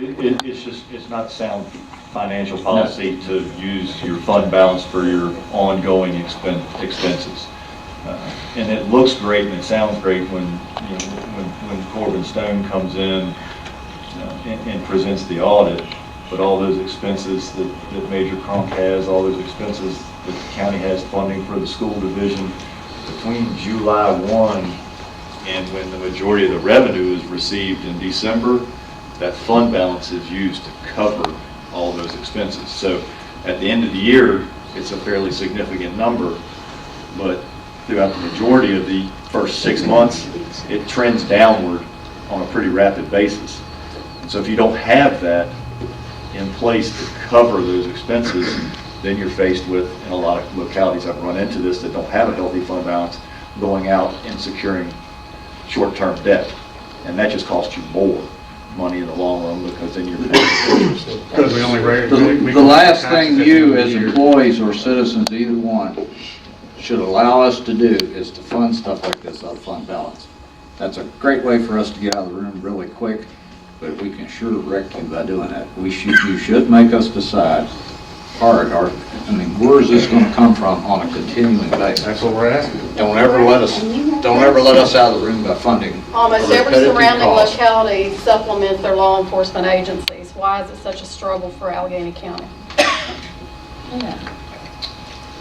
It's not sound financial policy to use your fund balance for your ongoing expenses. And it looks great and it sounds great when, when Corbin Stone comes in and presents the audit, but all those expenses that Major Crunk has, all those expenses that the county has funding for the school division, between July 1 and when the majority of the revenue is received in December, that fund balance is used to cover all those expenses. So at the end of the year, it's a fairly significant number, but throughout the majority of the first 6 months, it trends downward on a pretty rapid basis. And so if you don't have that in place to cover those expenses, then you're faced with, in a lot of localities I've run into this that don't have a healthy fund balance, going out and securing short-term debt. And that just costs you more money in the long run because then you're paying interest. Because we only The last thing you as employees or citizens, either one, should allow us to do is to fund stuff like this out of fund balance. That's a great way for us to get out of the room really quick, but we can sure wreck you by doing that. You should make us decide hard, where is this going to come from on a continuing basis? That's what we're asking. Don't ever let us out of the room by funding. Almost every repetitive surrounding costs. locality supplements their law enforcement agencies. Why is it such a struggle for Alleghany County? Yeah.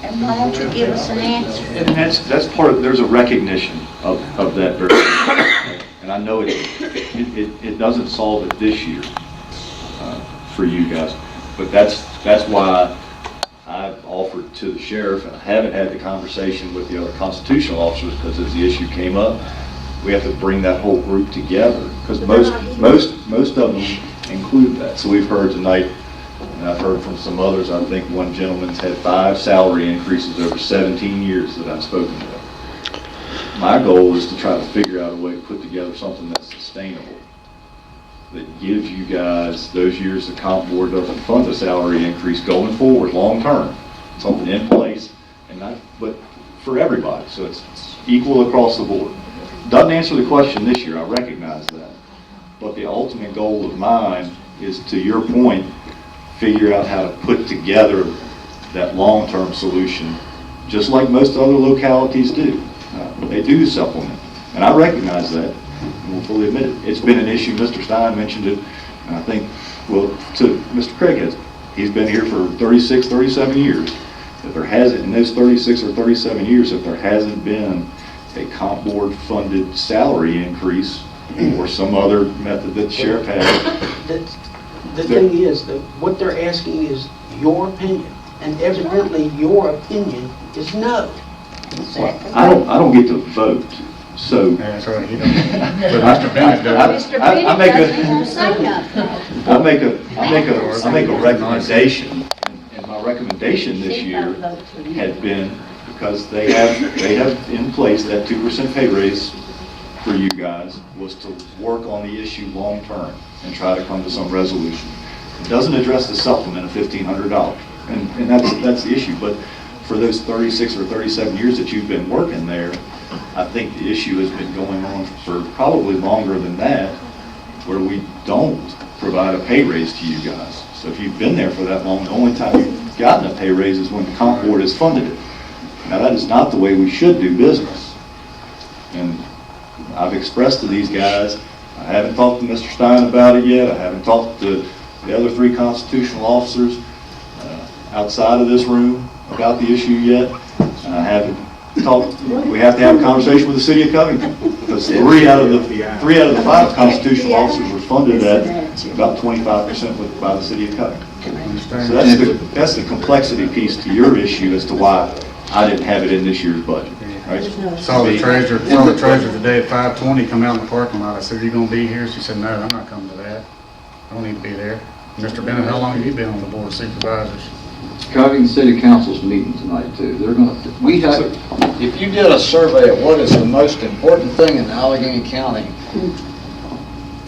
And why don't you give us an answer? And that's part of, there's a recognition of that very, and I know it doesn't solve it this year for you guys, but that's why I've offered to the sheriff, and I haven't had the conversation with the other constitutional officers, because as the issue came up, we have to bring that whole group together, because most of them include that. So we've heard tonight, and I've heard from some others, I think one gentleman's had 5 salary increases over 17 years that I've spoken to. My goal is to try to figure out a way to put together something that's sustainable, that gives you guys those years the comp board doesn't fund a salary increase going forward, long term. Something in place, but for everybody, so it's equal across the board. Doesn't answer the question this year, I recognize that. But the ultimate goal of mine is, to your point, figure out how to put together that long-term solution, just like most other localities do. They do supplement, and I recognize that, and will fully admit it. It's been an issue. Mr. Stein mentioned it, and I think, well, to Mr. Craig, he's been here for 36, 37 years. If there hasn't, in those 36 or 37 years, if there hasn't been a comp board funded salary increase or some other method that the sheriff has. The thing is that what they're asking is your opinion, and evidently your opinion is no. Well, I don't get to vote, so. Yeah, that's right, you don't. But Mr. Bennett does. Mr. Bennett doesn't say nothing. I make a recommendation, and my recommendation this year had been, because they have in place that 2% pay raise for you guys, was to work on the issue long term and try to come to some resolution. It doesn't address the supplement of $1,500, and that's the issue. But for those 36 or 37 years that you've been working there, I think the issue has been going on for probably longer than that, where we don't provide a pay raise to you guys. So if you've been there for that long, the only time you've gotten a pay raise is when the comp board has funded it. Now that is not the way we should do business. And I've expressed to these guys, I haven't talked to Mr. Stein about it yet. I haven't talked to the other 3 constitutional officers outside of this room about the issue yet. I haven't talked. We have to have a conversation with the city of Covington, because 3 out of the 5 constitutional officers were funded at about 25% by the city of Covington. So that's the complexity piece to your issue as to why I didn't have it in this year's budget. Right? Saw the treasurer today at 5:20 come out in the parking lot. I said, "Are you going to be here?" She said, "No, I'm not coming to that. I don't need to be there." Mr. Bennett, how long have you been on the board of supervisors? Covington City Council's meeting tonight too. If you did a survey of what is the most important thing in Alleghany County,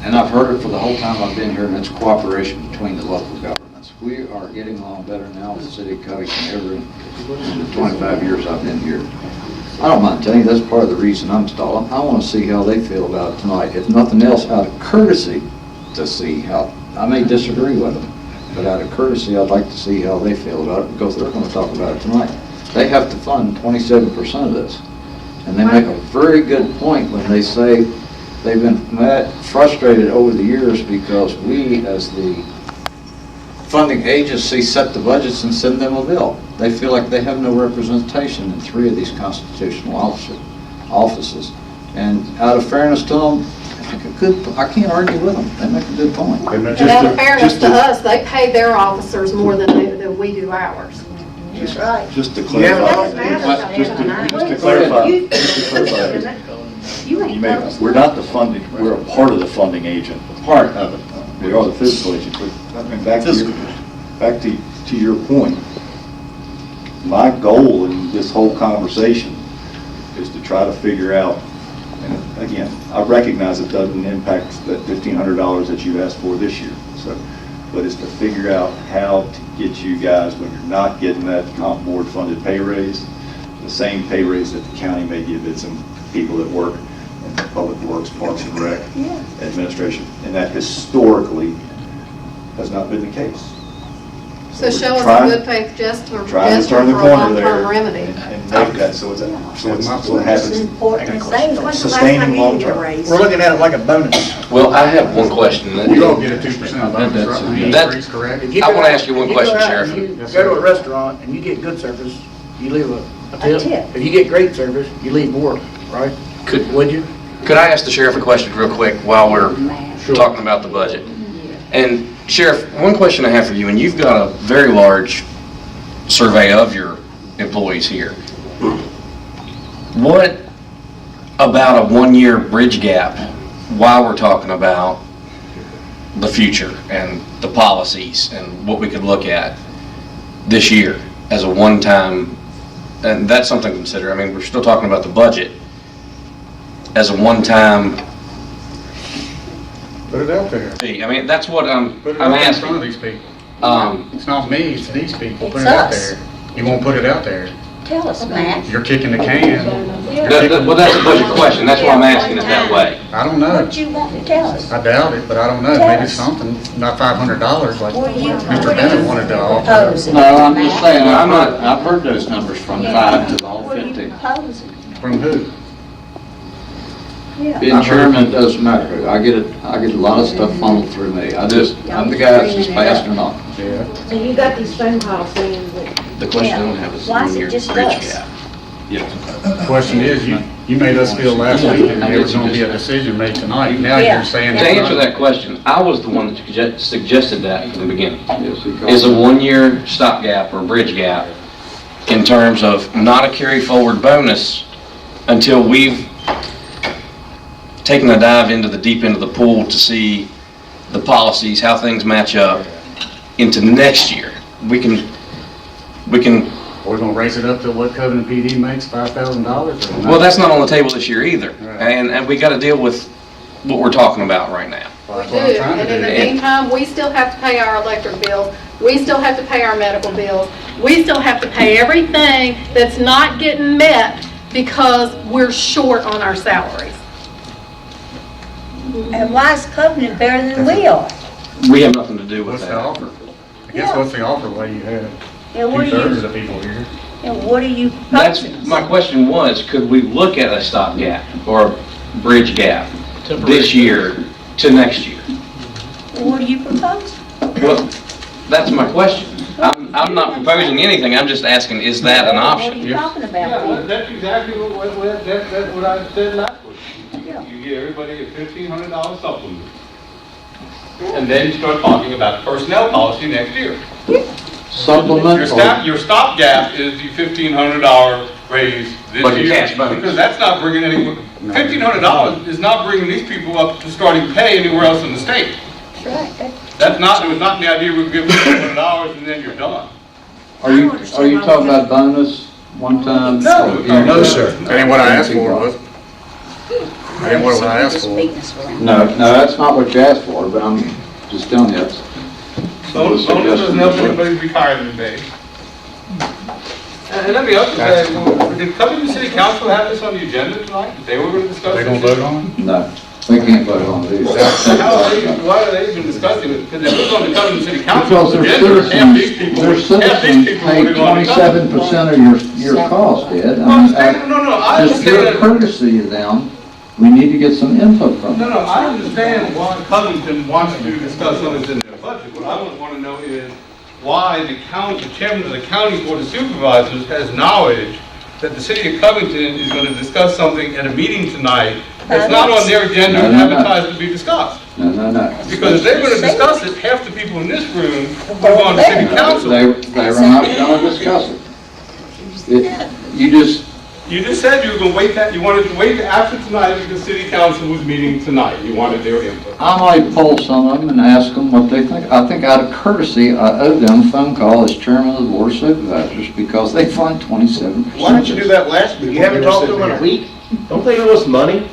and I've heard it for the whole time I've been here, and it's cooperation between the local governments. We are getting along better now with the city of Covington ever in the 25 years I've been here. I don't mind telling you, that's part of the reason I'm stalling. I want to see how they feel about it tonight. If nothing else, out of courtesy, to see how I may disagree with them, but out of courtesy, I'd like to see how they feel about it, because they're gonna talk about it tonight. They have to fund 27% of this. And they make a very good point when they say they've been frustrated over the years because we, as the funding agency, set the budgets and send them a bill. They feel like they have no representation in 3 of these constitutional offices. And out of fairness to them, I can't argue with them. They make a good point. And out of fairness to us, they pay their officers more than we do ours. That's right. Just to Yeah, clarify, just to clarify, You ain't close. we're not the funding, we're a part of the funding agent, part of it. We are the fiscal agent, but I mean, back to your point, my goal in this whole conversation is to try to figure out, and again, I recognize it doesn't impact that $1,500 that you asked for this year, so, but it's to figure out how to get you guys, when you're not getting that comp board funded pay raise, the same pay raise that the county may give its people that work in public works, parks and rec, administration, and that historically has not been the case. So show us Trying- a good faith gesture for Trying a to turn the corner there long-term remedy. and make that so it's what happens. It's important. When's the last time Sustaining you long get a term. raise? We're looking at it like a bonus. Well, I have one question. You all get a 2% bonus, right? The That- increase, correct? If you I go wanna out- ask you one if go question, out Sheriff. and You Yes, go to sir. a restaurant and you get good service, you leave a tip. tip. If you get great service, you leave more, right? Would you? Could I ask the sheriff a question real quick while we're Man. talking about the budget? And Sheriff, one question I have for you, and you've got a very large survey of your employees here. What about a one-year bridge gap while we're talking about the future and the policies and what we could look at this year as a one-time, and that's something to consider. I mean, we're still talking about the budget as a one-time Put it out there. fee. I mean, that's what I'm Put it out there in front of asking. these people. Um, It's not me, it's these people. Put It's it out us. there. You won't put it out there. Tell us, Matt. You're kicking the can. well, that's a budget question. That's why I'm asking it that way. I don't know. What you want to tell us? I doubt it, but I don't know. Maybe it's something, not $500 like What are you Mr. Bennett wanted to offer. proposing? No, I'm just Matt? saying, I've heard those numbers from 5 to the whole What are you 50. proposing? From who? Yeah. Being chairman, it doesn't matter. I get a lot of stuff funneled through me. I'm the guy that's just passing it on. Yeah. So you got these phone calls saying that The question I don't have is Why is it one-year just bridge us? gap. Yes. Question is, you made us feel last week that there was gonna be a decision made tonight. Now Yeah. you're saying. To answer that question, I was the one that suggested that from the beginning. Yes, he called Is a me. one-year stopgap or bridge gap in terms of not a carry-forward bonus until we've taken a dive into the deep end of the pool to see the policies, how things match up into next year. We can, We're gonna raise it up to what Covington PD makes, $5,000 or not? well, that's not on the table this year either. Right. And we gotta deal with what we're talking about right now. We That's do, what I'm trying and to in the do. meantime, we still have to pay our electric bills, we still have to pay our medical bills, we still have to pay everything that's not getting met because we're short on our salaries. And why is Covenant better than we are? We have nothing to do with What's the that. offer? I guess what's the offer, what you had? And what are 2/3 of you, the people here. and what are you That's, proposing? my question was, could we look at a stopgap or a bridge gap this year to next year? What are you proposing? Well, that's my question. I'm not proposing anything, I'm just asking, is that an What are option? you talking about? Yeah, that's exactly that's what I said last week. Yeah. You give everybody a $1,500 supplement. And then you start talking about personnel policy next year. Supplement or Your stopgap is the $1,500 raise this Like a year. cash bonus. Because that's not bringing anyone, $1,500 is not bringing these people up to starting pay anywhere else in the state. That's right. That's not, it was not the idea we would give $1,500 and then you're done. Are you talking about bonus one time? No. No, sir. That ain't what I asked for, was it? That ain't what I asked for. No, that's not what you asked for, but I'm just telling you, that's. Bonus doesn't help anybody retire today. And let me also say, did Covington City Council have this on the agenda tonight? They were going to discuss They this? gonna vote on it? No. They can't vote on these. Why are they even discussing it? Because if it was on the Covington City Council Because their agenda, half these citizens, people, their half these citizens people pay would want to come. 27% of your cost, Ed. No, I Just your understand. courtesy to them, we need to get some input from them. No, I understand why Covington wants to discuss something in their budget. What I would want to know is why the chairman of the county board of supervisors has knowledge that the city of Covington is going to discuss something at a meeting tonight that's not on their agenda and No. advertised to be discussed. No. Because if they're going to discuss it, half the people in this room would have gone to city council. They were not going to discuss it. You just said you were going to wait you wanted to wait after tonight because city council was meeting tonight. You wanted their input. I might poll some of them and ask them what they think. I think out of courtesy, I owe them a phone call as chairman of the board of supervisors because they fund 27%. Why didn't you do that last week? You haven't talked to them in a week? Don't they owe us money?